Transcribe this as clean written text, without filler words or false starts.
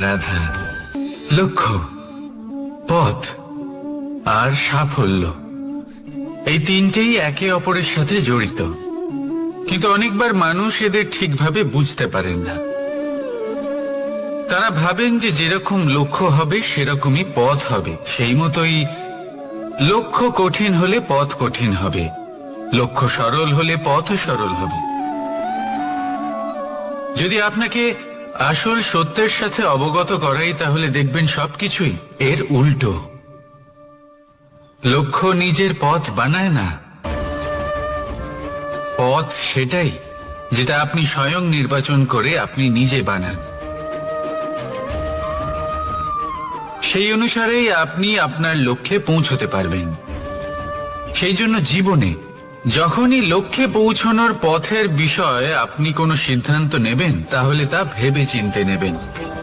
রাধা। লক্ষ্য, পথ আর সাফল্য, এই তিনটেই একে অপরের সাথে জড়িত, কিন্তু অনেকবার মানুষ এদের ঠিকভাবে বুঝতে পারেন না। তারা ভাবেন যে যেরকম লক্ষ্য হবে সেরকমই পথ হবে, সেই মতোই লক্ষ্য কঠিন হলে পথ কঠিন হবে, লক্ষ্য সরল হলে পথও সরল হবে। যদি আপনাকে আসল সত্যের সাথে অবগত করাই, তাহলে দেখবেন সবকিছুই এর উল্টো। লক্ষ্য নিজের পথ বানায় না, পথ সেটাই যেটা আপনি স্বয়ং নির্বাচন করে আপনি নিজে বানান। সেই অনুসারেই আপনি আপনার লক্ষ্যে পৌঁছতে পারবেন। সেই জন্য জীবনে যখনই লক্ষ্যে পৌঁছানোর পথের বিষয়ে আপনি কোনো সিদ্ধান্ত নেবেন, তাহলে তা ভেবে চিন্তে নেবেন।